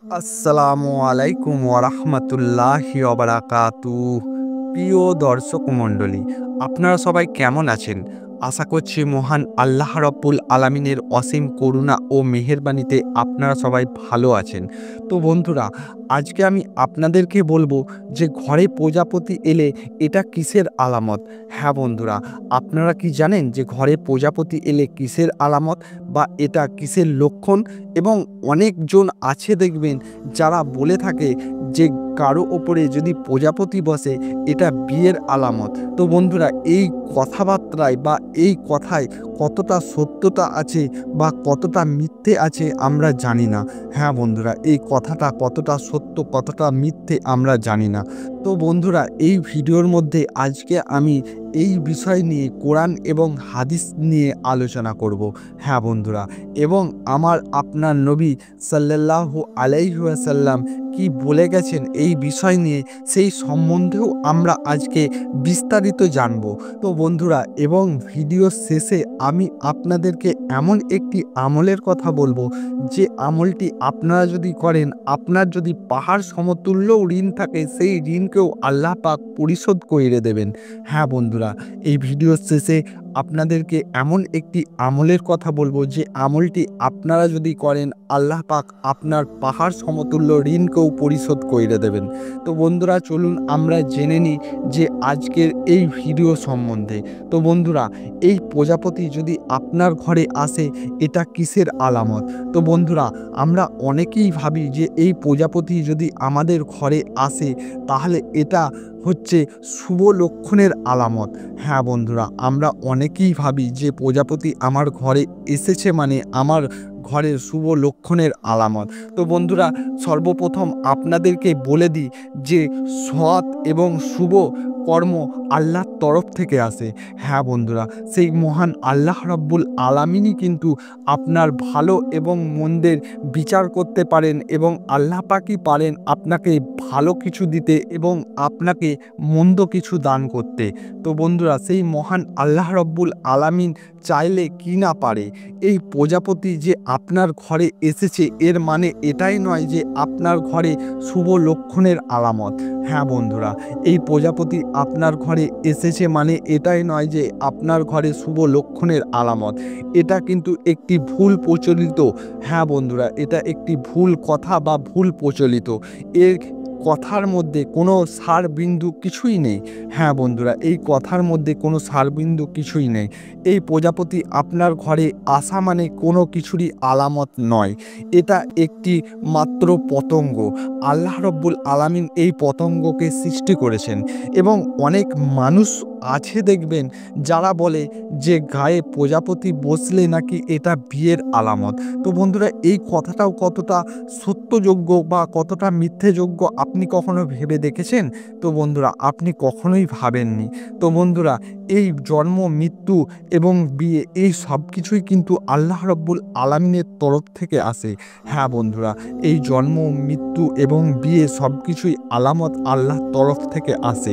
আসসালামু আলাইকুম ওয়ারাহমাতুল্লাহি ওয়াবারাকাতুহ। প্রিয় দর্শক মণ্ডলী, আপনারা সবাই কেমন আছেন? আশা করছি মহান আল্লাহ রব্বুল আলামিনের অসীম করুণা ও মেহেরবানিতে আপনারা সবাই ভালো আছেন। তো বন্ধুরা, আজকে আমি আপনাদেরকে বলবো যে ঘরে প্রজাপতি এলে এটা কিসের আলামত। হ্যাঁ বন্ধুরা, আপনারা কি জানেন যে ঘরে প্রজাপতি এলে কিসের আলামত বা এটা কিসের লক্ষণ? এবং অনেকজন আছে দেখবেন যারা বলে থাকে যে কারো ওপরে যদি প্রজাপতি বসে এটা বিয়ের আলামত। তো বন্ধুরা, এই কথাবার্তায় বা এই কথায় কতটা সত্যতা আছে বা কতটা মিথ্যে আছে আমরা জানি না। হ্যাঁ বন্ধুরা, এই কথাটা কতটা সত্য কতটা মিথ্যে আমরা জানি না। তো বন্ধুরা, এই ভিডিওর মধ্যে আজকে আমি এই বিষয় নিয়ে কোরআন এবং হাদিস নিয়ে আলোচনা করব। হ্যাঁ বন্ধুরা, এবং আমার আপনার নবী সাল্লাল্লাহু আলাইহি ওয়াসাল্লাম কি বলে গেছেন এই বিষয় নিয়ে, সেই সম্বন্ধেও আমরা আজকে বিস্তারিত জানব। তো বন্ধুরা, এবং ভিডিওর শেষে আমি আপনাদেরকে এমন একটি আমলের কথা বলবো যে আমলটি আপনারা যদি করেন, আপনার যদি পাহাড় সমতুল্য ঋণ থাকে সেই ঋণকেও আল্লাহ পাক পরিশোধ করে দেবেন। হ্যাঁ বন্ধুরা, এই ভিডিওর শেষে আপনাদেরকে এমন একটি আমলের কথা বলবো যে আমলটি আপনারা যদি করেন আল্লাহ পাক আপনার পাহাড় সমতুল্য ঋণকেও পরিশোধ করে দেবেন। তো বন্ধুরা, চলুন আমরা জেনে নিই যে আজকের এই ভিডিও সম্বন্ধে। তো বন্ধুরা, এই প্রজাপতি যদি আপনার ঘরে আসে এটা কিসের আলামত? তো বন্ধুরা, আমরা অনেকেই ভাবি যে এই প্রজাপতি যদি আমাদের ঘরে আসে তাহলে এটা হচ্ছে শুভ লক্ষণের আলামত। হ্যাঁ বন্ধুরা, আমরা অনেকেই ভাবি যে প্রজাপতি আমার ঘরে এসেছে মানে আমার ঘরের শুভ লক্ষণের আলামত। তো বন্ধুরা, সর্বপ্রথম আপনাদেরকে বলে দিই যে সৎ এবং শুভ কর্ম আল্লাহর তরফ থেকে আসে। হ্যাঁ বন্ধুরা, সেই মহান আল্লাহ রব্বুল আলামিনই কিন্তু আপনার ভালো এবং মন্দের বিচার করতে পারেন এবং আল্লাহ পাকই পারেন আপনাকে ভালো কিছু দিতে এবং আপনাকে মন্দ কিছু দান করতে। তো বন্ধুরা, সেই মহান আল্লাহ রব্বুল আলামিন চাইলে কি না পারে। এই প্রজাপতি যে আপনার ঘরে এসেছে এর মানে এটাই নয় যে আপনার ঘরে শুভ লক্ষণের আলামত। হ্যাঁ বন্ধুরা, এই প্রজাপতি আপনার ঘরে এসেছে মানে এটাই নয় যে আপনার ঘরে শুভ লক্ষণের আলামত। এটা কিন্তু একটি ভুল প্রচলিত। হ্যাঁ বন্ধুরা, এটা একটি ভুল কথা বা ভুল প্রচলিত। এর কথার মধ্যে কোনো সারবিন্দু কিছুই নেই। হ্যাঁ বন্ধুরা, এই কথার মধ্যে কোনো সারবিন্দু কিছুই নেই। এই প্রজাপতি আপনার ঘরে আসা মানে কোনো কিছুরই আলামত নয়। এটা একটি মাত্র পতঙ্গ। আল্লাহ রব্বুল আলামিন এই পতঙ্গকে সৃষ্টি করেছেন এবং অনেক মানুষ আছে দেখবেন যারা বলে যে গায়ে প্রজাপতি বসলে নাকি এটা বিয়ের আলামত। তো বন্ধুরা, এই কথাটাও কতটা সত্যযোগ্য বা কতটা মিথ্যেযোগ্য আপনি কখনো ভেবে দেখেছেন? তো বন্ধুরা, আপনি কখনোই ভাবেননি। তো বন্ধুরা, এই জন্ম মৃত্যু এবং বিয়ে এই সব কিছুই কিন্তু আল্লাহ রব্বুল আলামিনের তরফ থেকে আসে। হ্যাঁ বন্ধুরা, এই জন্ম মৃত্যু এবং বিয়ে সব কিছুই আলামত আল্লাহর তরফ থেকে আসে।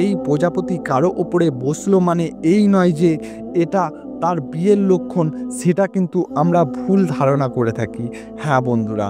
এই প্রজাপতি কারো ওপরে বসলো মানে এই নয় যে এটা তার বিয়ের লক্ষণ, সেটা কিন্তু আমরা ভুল ধারণা করে থাকি। হ্যাঁ বন্ধুরা,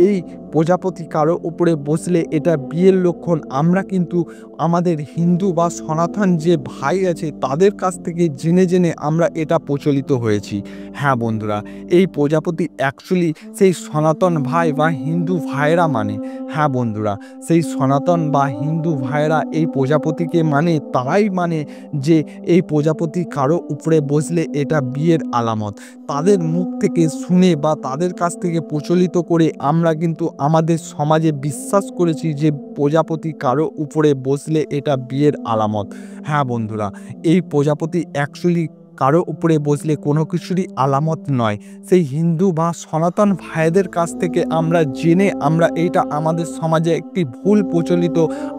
এই প্রজাপতি কারো উপরে বসলে এটা বিয়ের লক্ষণ আমরা কিন্তু আমাদের হিন্দু বা সনাতন যে ভাই আছে তাদের কাছ থেকে জেনে জেনে আমরা এটা প্রচলিত হয়েছি। হ্যাঁ বন্ধুরা, এই প্রজাপতি অ্যাকচুয়ালি সেই সনাতন ভাই বা হিন্দু ভাইয়েরা মানে। হ্যাঁ বন্ধুরা, সেই সনাতন বা হিন্দু ভাইয়েরা এই প্রজাপতিকে মানে, তারাই মানে যে এই প্রজাপতি কারো উপরে বসলে এটা বিয়ের আলামত। তাদের মুখ থেকে শুনে বা তাদের কাছ থেকে প্রচলিত করে আমরা কিন্তু আমাদের সমাজে বিশ্বাস করেছি যে প্রজাপতি কারো উপরে বসলে এটা বিয়ের আলামত। হ্যাঁ বন্ধুরা, এই প্রজাপতি অ্যাকচুয়ালি কারো উপরে বসলে কোনো কিছুরই আলামত নয়। সেই হিন্দু বা সনাতন ভাইদের কাছ থেকে আমরা জেনে আমরা এইটা আমাদের সমাজে একটি ভুল প্রচলিত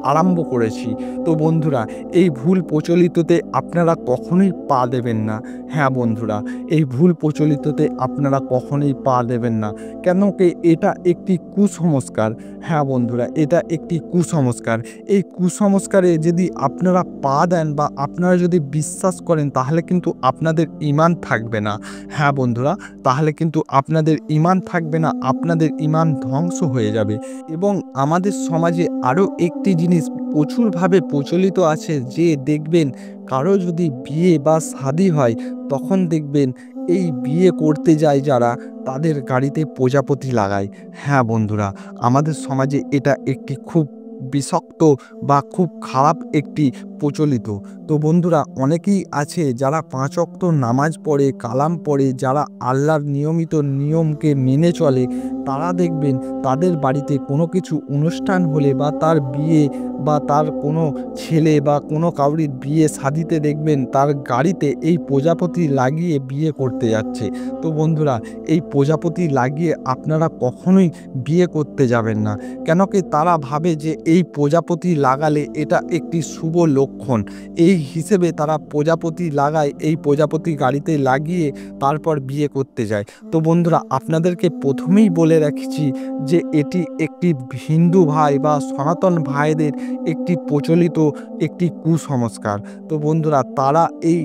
আরম্ভ করেছি। তো বন্ধুরা, এই ভুল প্রচলিততে আপনারা কখনোই পা দেবেন না। হ্যাঁ বন্ধুরা, এই ভুল প্রচলিততে আপনারা কখনোই পা দেবেন না। কেন কি এটা একটি কুসংস্কার। হ্যাঁ বন্ধুরা, এটা একটি কুসংস্কার। এই কুসংস্কারে যদি আপনারা পা দেন বা আপনারা যদি বিশ্বাস করেন তাহলে কিন্তু আপনাদের ঈমান থাকবে না। হ্যাঁ বন্ধুরা, তাহলে কিন্তু আপনাদের ঈমান থাকবে না, আপনাদের ঈমান ধ্বংস হয়ে যাবে। এবং আমাদের সমাজে আরও একটি জিনিস প্রচুরভাবে প্রচলিত আছে যে দেখবেন কারো যদি বিয়ে বা শাদী হয় তখন দেখবেন এই বিয়ে করতে যায় যারা তাদের গাড়িতে প্রজাপতি লাগায়। হ্যাঁ বন্ধুরা, আমাদের সমাজে এটা একটি খুব বিষাক্ত বা খুব খারাপ একটি প্রচলিত। তো বন্ধুরা, অনেকেই আছে যারা 5 ওয়াক্ত নামাজ পড়ে, কালাম পড়ে, যারা আল্লাহর নিয়মিত নিয়মকে মেনে চলে, তারা দেখবেন তাদের বাড়িতে কোনো কিছু অনুষ্ঠান হলে বা তার বিয়ে বা তার কোনো ছেলে বা কোনো কাউরির বিয়ে শাদিতে দেখবেন তার গাড়িতে এই প্রজাপতি লাগিয়ে বিয়ে করতে যাচ্ছে। তো বন্ধুরা, এই প্রজাপতি লাগিয়ে আপনারা কখনোই বিয়ে করতে যাবেন না। কেন কি তারা ভাবে যে এই প্রজাপতি লাগালে এটা একটি শুভ লক্ষণ, এই হিসেবে তারা প্রজাপতি লাগায়, এই প্রজাপতি গাড়িতে লাগিয়ে তারপর বিয়ে করতে যায়। তো বন্ধুরা, আপনাদেরকে প্রথমেই বলে রাখছি যে এটি একটি হিন্দু ভাই বা সনাতন ভাইদের একটি প্রচলিত একটি কুসংস্কার। তো বন্ধুরা, তারা এই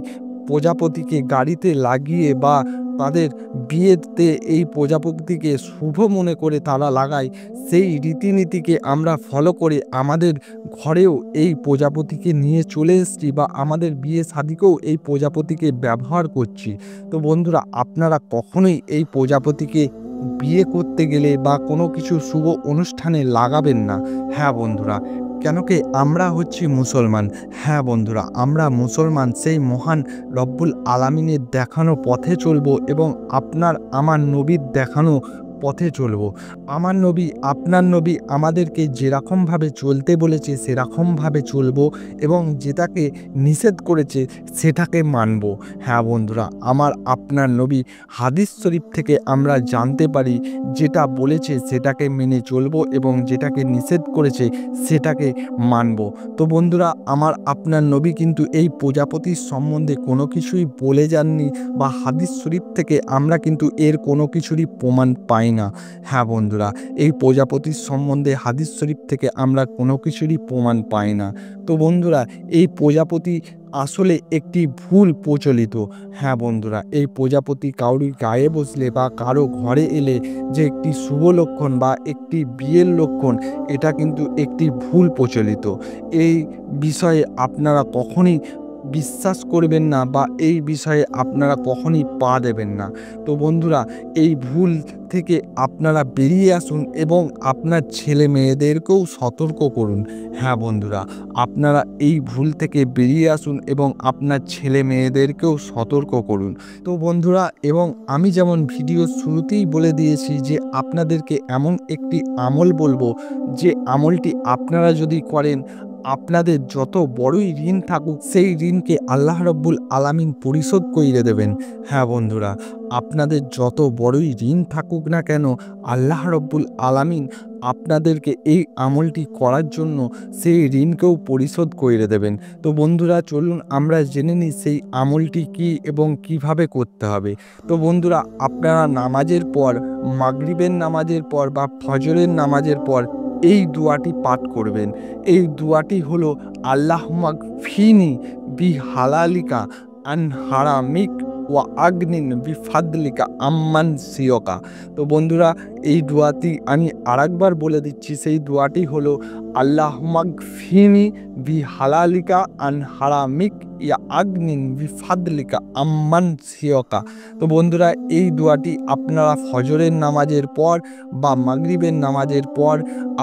প্রজাপতিকে গাড়িতে লাগিয়ে বা তাদের বিয়েতে এই প্রজাপতিকে শুভ মনে করে তারা লাগায়, সেই রীতিনীতিকে আমরা ফলো করে আমাদের ঘরেও এই প্রজাপতিকে নিয়ে চলে এসেছি বা আমাদের বিয়ে শাদিকেও এই প্রজাপতিকে ব্যবহার করছি। তো বন্ধুরা, আপনারা কখনোই এই প্রজাপতিকে বিয়ে করতে গেলে বা কোনো কিছু শুভ অনুষ্ঠানে লাগাবেন না। হ্যাঁ বন্ধুরা, কেন কি আমরা হচ্ছি মুসলমান। হ্যাঁ বন্ধুরা, আমরা মুসলমান, সেই মহান রব্বুল আলামিনের দেখানো পথে চলবো এবং আপনার আমার নবীর দেখানো পথে চলবো। আমার নবী, আপনার নবী আমাদেরকে যেরকমভাবে চলতে বলেছে সেরকমভাবে চলবো এবং যেটাকে নিষেধ করেছে সেটাকে মানব। হ্যাঁ বন্ধুরা, আমার আপনার নবী হাদিস শরীফ থেকে আমরা জানতে পারি যেটা বলেছে সেটাকে মেনে চলবো এবং যেটাকে নিষেধ করেছে সেটাকে মানব। তো বন্ধুরা, আমার আপনার নবী কিন্তু এই প্রজাপতির সম্বন্ধে কোনো কিছুই বলে যাননি বা হাদিস শরীফ থেকে আমরা কিন্তু এর কোনো কিছুরই প্রমাণ পাই না। হ্যাঁ বন্ধুরা, এই প্রজাপতির সম্বন্ধে হাদিস শরীফ থেকে আমরা কোনো কিছুরই প্রমাণ পাই না। তো বন্ধুরা, এই প্রজাপতি আসলে একটি ভুল প্রচলিত। হ্যাঁ বন্ধুরা, এই প্রজাপতি কারুর গায়ে বসলে বা কারো ঘরে এলে যে একটি শুভ লক্ষণ বা একটি বিয়ের লক্ষণ, এটা কিন্তু একটি ভুল প্রচলিত। এই বিষয়ে আপনারা কখনই বিশ্বাস করবেন না বা এই বিষয়ে আপনারা কখনই পা দেবেন না। তো বন্ধুরা, এই ভুল থেকে আপনারা বেরিয়ে আসুন এবং আপনার ছেলে মেয়েদেরকেও সতর্ক করুন। হ্যাঁ বন্ধুরা, আপনারা এই ভুল থেকে বেরিয়ে আসুন এবং আপনার ছেলে মেয়েদেরকেও সতর্ক করুন। তো বন্ধুরা, এবং আমি যেমন ভিডিওর শুরুতেই বলে দিয়েছি যে আপনাদেরকে এমন একটি আমল বলবো যে আমলটি আপনারা যদি করেন আপনাদের যত বড়ই ঋণ থাকুক সেই ঋণকে আল্লাহ রব্বুল আলামিন পরিশোধ কইরে দেবেন। হ্যাঁ বন্ধুরা, আপনাদের যত বড়ই ঋণ থাকুক না কেন আল্লাহ রব্বুল আলামিন আপনাদেরকে এই আমলটি করার জন্য সেই ঋণকেও পরিশোধ কইরে দেবেন। তো বন্ধুরা, চলুন আমরা জেনে নিই সেই আমলটি কী এবং কিভাবে করতে হবে। তো বন্ধুরা, আপনারা নামাজের পর, মাগরিবের নামাজের পর বা ফজরের নামাজের পর এই দোয়াটি পাঠ করবেন। এই দোয়াটি হলো আল্লাহুম্মা গফিরনি বিহালালিকা আন হারামিক ওয়া আগনিন বিফাদলিকা আম্মান সিওকা। তো বন্ধুরা, এই দোয়াটি আমি আরেকবার বলে দিচ্ছি। সেই দোয়াটি হলো আল্লাহুম্মা গফিরনি বিহালালিকা আন হারামিক ইয়া আগনিন বিফাদলিকা আম্মান সিওকা। তো বন্ধুরা, এই দোয়াটি আপনারা ফজরের নামাজের পর বা মাগরিবের নামাজের পর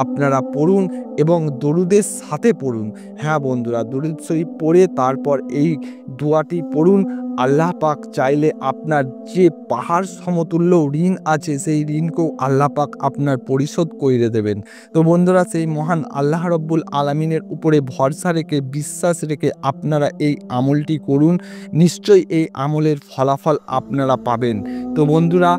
আপনারা পড়ুন এবং দরুদের সাথে পড়ুন। হ্যাঁ বন্ধুরা, দরুদ শরীফ পড়ে তারপর এই দোয়াটি পড়ুন। আল্লাহ পাক চাইলে আপনার যে পাহাড় সমতুল্য ঋণ আছে সেই ঋণকেও আল্লাহ পাক আপনার পরিশোধ কইরে দেবেন। তো বন্ধুরা, সেই মহান আল্লাহ রব্বুল আলামিনের উপরে ভরসা রেখে, বিশ্বাস রেখে আপনারা এই আমলটি করুন। নিশ্চয়ই এই আমলের ফলাফল আপনারা পাবেন। তো বন্ধুরা,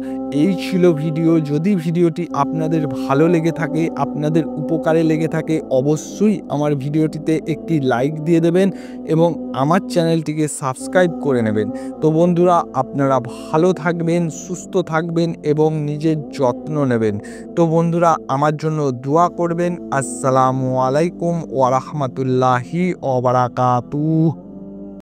এই ছিল ভিডিও। যদি ভিডিওটি আপনাদের ভালো লেগে থাকে, আপনাদের উপকারে লেগে থাকে, অবশ্যই আমার ভিডিওটিতে একটি লাইক দিয়ে দেবেন এবং আমার চ্যানেলটিকে সাবস্ক্রাইব করে নেবেন। তো বন্ধুরা, আপনারা ভালো থাকবেন, সুস্থ থাকবেন এবং নিজের যত্ন নেবেন। তো বন্ধুরা, আমার জন্য দোয়া করবেন। আসসালামু আলাইকুম ওয়া রাহমাতুল্লাহি ওয়া বারাকাতুহু।